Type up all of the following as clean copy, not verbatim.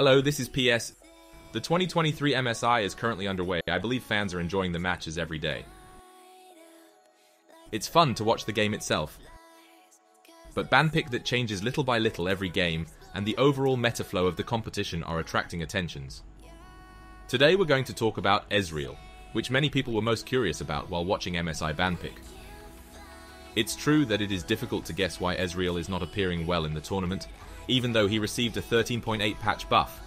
Hello, this is PS. The 2023 MSI is currently underway. I believe fans are enjoying the matches every day. It's fun to watch the game itself, but Bandpick that changes little by little every game, and the overall meta flow of the competition are attracting attentions. Today we're going to talk about Ezreal, which many people were most curious about while watching MSI Banpick. It's true that it is difficult to guess why Ezreal is not appearing well in the tournament, even though he received a 13.8 patch buff.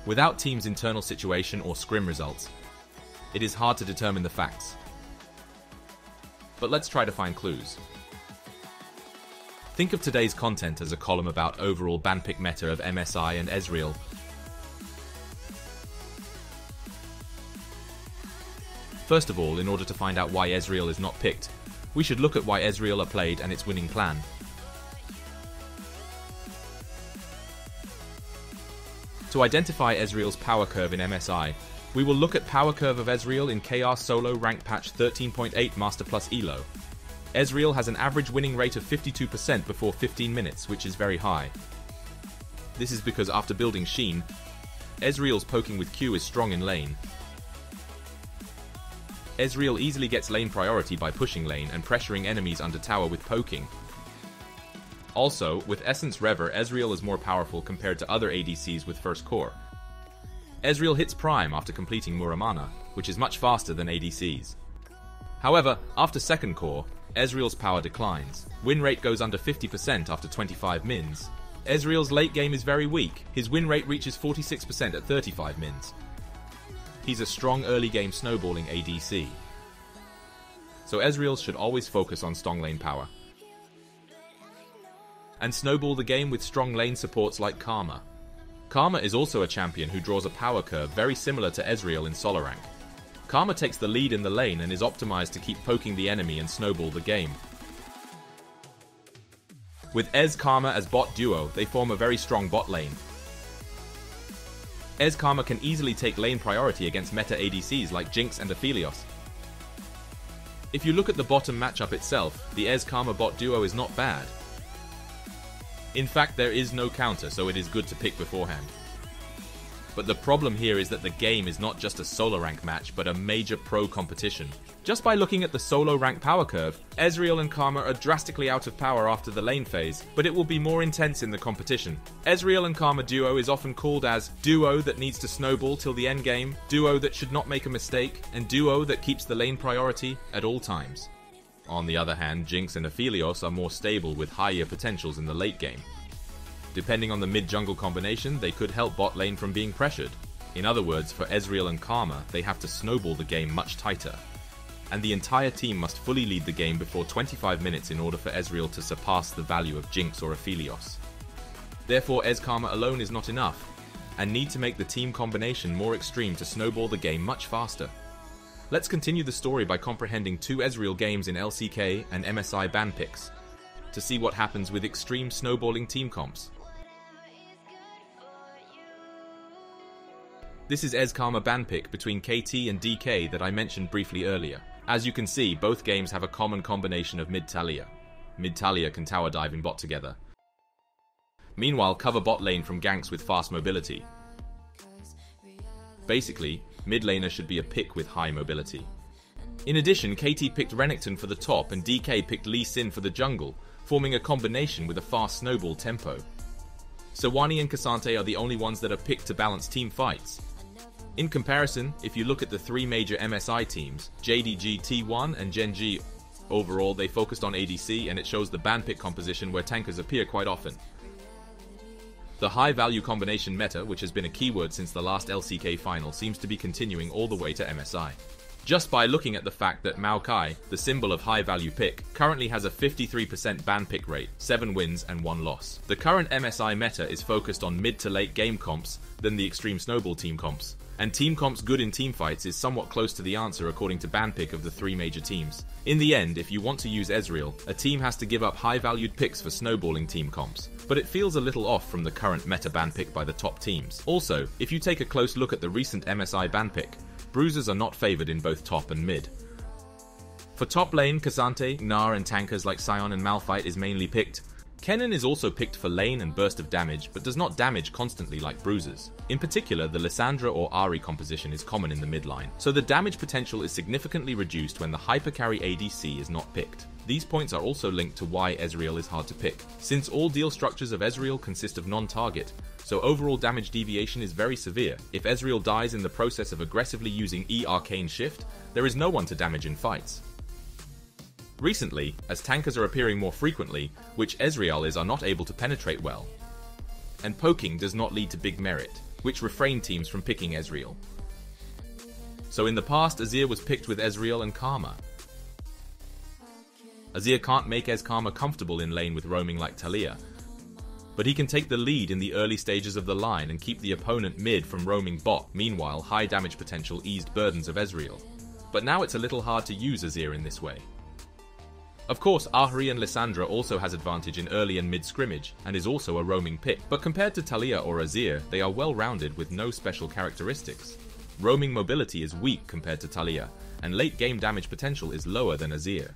Without team's internal situation or scrim results, it is hard to determine the facts. But let's try to find clues. Think of today's content as a column about overall Bandpick meta of MSI and Ezreal. First of all, in order to find out why Ezreal is not picked, we should look at why Ezreal are played and its winning plan. To identify Ezreal's power curve in MSI, we will look at power curve of Ezreal in KR Solo rank patch 13.8 Master Plus Elo. Ezreal has an average winning rate of 52% before 15 minutes, which is very high. This is because after building Sheen, Ezreal's poking with Q is strong in lane. Ezreal easily gets lane priority by pushing lane and pressuring enemies under tower with poking. Also, with Essence Rever, Ezreal is more powerful compared to other ADCs with first core. Ezreal hits Prime after completing Muramana, which is much faster than ADCs. However, after second core, Ezreal's power declines. Win rate goes under 50% after 25 mins. Ezreal's late game is very weak. His win rate reaches 46% at 35 mins. He's a strong early game snowballing ADC. So Ezreal should always focus on strong lane power and snowball the game with strong lane supports like Karma. Karma is also a champion who draws a power curve very similar to Ezreal in solo rank. Karma takes the lead in the lane and is optimized to keep poking the enemy and snowball the game. With Ez Karma as bot duo, they form a very strong bot lane. Ez Karma can easily take lane priority against meta ADCs like Jinx and Aphelios. If you look at the bottom matchup itself, the Ez Karma bot duo is not bad. In fact, there is no counter, so it is good to pick beforehand. But the problem here is that the game is not just a solo rank match, but a major pro competition. Just by looking at the solo rank power curve, Ezreal and Karma are drastically out of power after the lane phase, but it will be more intense in the competition. Ezreal and Karma duo is often called as duo that needs to snowball till the end game, duo that should not make a mistake, and duo that keeps the lane priority at all times. On the other hand, Jinx and Aphelios are more stable with higher potentials in the late game. Depending on the mid-jungle combination, they could help bot lane from being pressured. In other words, for Ezreal and Karma, they have to snowball the game much tighter. And the entire team must fully lead the game before 25 minutes in order for Ezreal to surpass the value of Jinx or Aphelios. Therefore, Ez Karma alone is not enough, and need to make the team combination more extreme to snowball the game much faster. Let's continue the story by comprehending two Ezreal games in LCK and MSI Banpicks, to see what happens with extreme snowballing team comps. This is Ez Karma Banpick between KT and DK that I mentioned briefly earlier. As you can see, both games have a common combination of mid-Talia. Mid-Talia can tower dive and bot together. Meanwhile, cover bot lane from ganks with fast mobility. Basically, mid laner should be a pick with high mobility. In addition, KT picked Renekton for the top and DK picked Lee Sin for the jungle, forming a combination with a fast snowball tempo. Sejuani and K'Sante are the only ones that are picked to balance team fights. In comparison, if you look at the three major MSI teams, JDG, T1 and Gen G, overall they focused on ADC and it shows the Bandpick composition where tankers appear quite often. The high-value combination meta, which has been a keyword since the last LCK final, seems to be continuing all the way to MSI. Just by looking at the fact that Maokai, the symbol of high-value pick, currently has a 53% ban pick rate, 7 wins and 1 loss. The current MSI meta is focused on mid to late game comps than the extreme snowball team comps. And team comps good in teamfights is somewhat close to the answer according to Bandpick of the three major teams. In the end, if you want to use Ezreal, a team has to give up high-valued picks for snowballing team comps. But it feels a little off from the current meta Bandpick by the top teams. Also, if you take a close look at the recent MSI Bandpick, bruisers are not favoured in both top and mid. For top lane, K'Sante, Gnar and tankers like Sion and Malphite is mainly picked. Kennen is also picked for lane and burst of damage, but does not damage constantly like bruisers. In particular, the Lissandra or Ahri composition is common in the mid line, so the damage potential is significantly reduced when the hypercarry ADC is not picked. These points are also linked to why Ezreal is hard to pick, since all deal structures of Ezreal consist of non-target, so overall damage deviation is very severe. If Ezreal dies in the process of aggressively using E-Arcane Shift, there is no one to damage in fights. Recently, as tankers are appearing more frequently, which Ezreal are not able to penetrate well. And poking does not lead to big merit, which refrain teams from picking Ezreal. So in the past, Azir was picked with Ezreal and Karma. Azir can't make Karma comfortable in lane with roaming like Taliyah, but he can take the lead in the early stages of the line and keep the opponent mid from roaming bot. Meanwhile, high damage potential eased burdens of Ezreal. But now it's a little hard to use Azir in this way. Of course, Ahri and Lissandra also has advantage in early and mid scrimmage, and is also a roaming pick, but compared to Taliyah or Azir, they are well rounded with no special characteristics. Roaming mobility is weak compared to Taliyah, and late game damage potential is lower than Azir.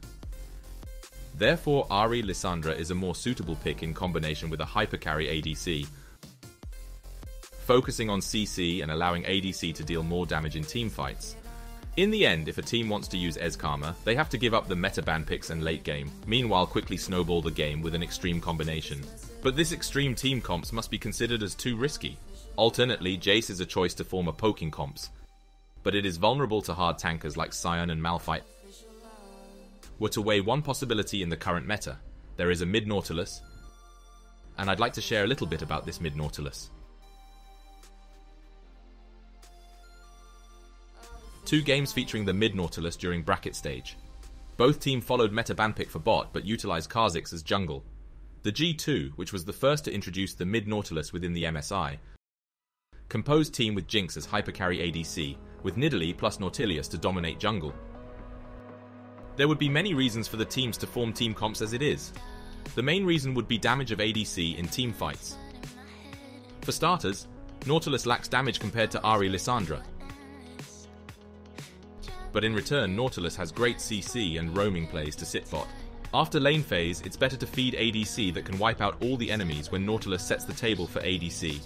Therefore, Ahri Lissandra is a more suitable pick in combination with a hypercarry ADC, focusing on CC and allowing ADC to deal more damage in teamfights. In the end, if a team wants to use Karma, they have to give up the meta Bandpicks and late game, meanwhile quickly snowball the game with an extreme combination. But this extreme team comps must be considered as too risky. Alternately, Jace is a choice to form a poking comps, but it is vulnerable to hard tankers like Sion and Malphite. Were to weigh one possibility in the current meta, there is a Midnautilus, and I'd like to share a little bit about this Midnautilus. 2 games featuring the Midnautilus during bracket stage. Both teams followed meta Bandpick for bot but utilized Kha'Zix as jungle. The G2, which was the first to introduce the Midnautilus within the MSI, composed team with Jinx as hypercarry ADC, with Nidalee plus Nautilus to dominate jungle. There would be many reasons for the teams to form team comps as it is. The main reason would be damage of ADC in team fights. For starters, Nautilus lacks damage compared to Ahri Lissandra, but in return Nautilus has great CC and roaming plays to sit bot. After lane phase, it's better to feed ADC that can wipe out all the enemies when Nautilus sets the table for ADC.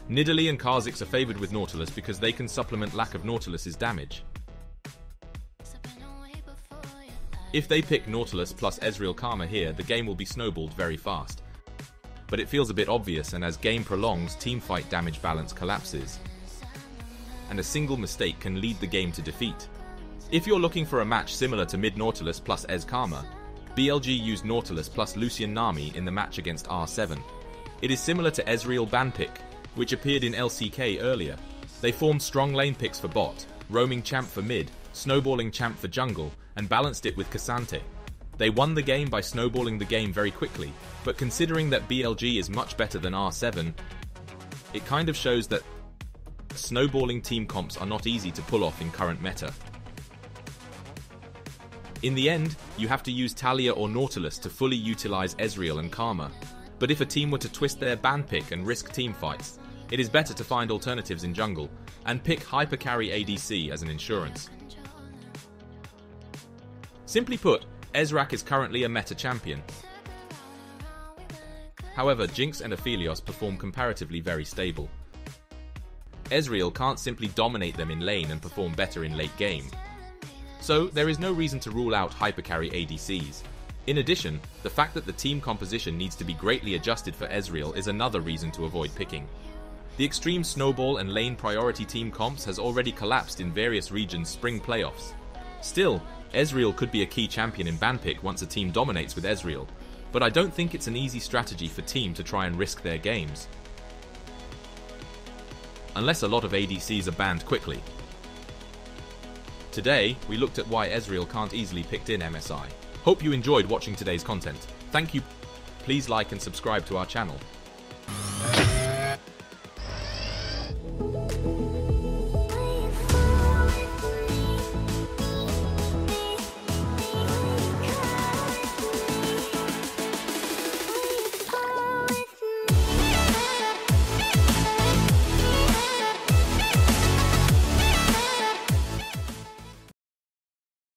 Nidalee and Kha'Zix are favoured with Nautilus because they can supplement lack of Nautilus's damage. If they pick Nautilus plus Ezreal Karma here, the game will be snowballed very fast. But it feels a bit obvious, and as game prolongs, teamfight damage balance collapses, and a single mistake can lead the game to defeat. If you're looking for a match similar to Midnautilus plus Karma, BLG used Nautilus plus Lucian Nami in the match against R7. It is similar to Ezreal Banpick, which appeared in LCK earlier. They formed strong lane picks for bot, roaming champ for mid, snowballing champ for jungle, and balanced it with Cassante. They won the game by snowballing the game very quickly, but considering that BLG is much better than R7, it kind of shows that snowballing team comps are not easy to pull off in current meta. In the end, you have to use Taliyah or Nautilus to fully utilize Ezreal and Karma, but if a team were to twist their Bandpick and risk team fights, it is better to find alternatives in jungle, and pick hypercarry ADC as an insurance. Simply put, Ezreal is currently a meta champion. However, Jinx and Aphelios perform comparatively very stable. Ezreal can't simply dominate them in lane and perform better in late game. So there is no reason to rule out hypercarry ADCs. In addition, the fact that the team composition needs to be greatly adjusted for Ezreal is another reason to avoid picking. The extreme snowball and lane priority team comps has already collapsed in various regions' spring playoffs. Still, Ezreal could be a key champion in Bandpick once a team dominates with Ezreal, but I don't think it's an easy strategy for team to try and risk their games, unless a lot of ADCs are banned quickly. Today, we looked at why Ezreal can't easily picked in MSI. Hope you enjoyed watching today's content. Thank you. Please like and subscribe to our channel.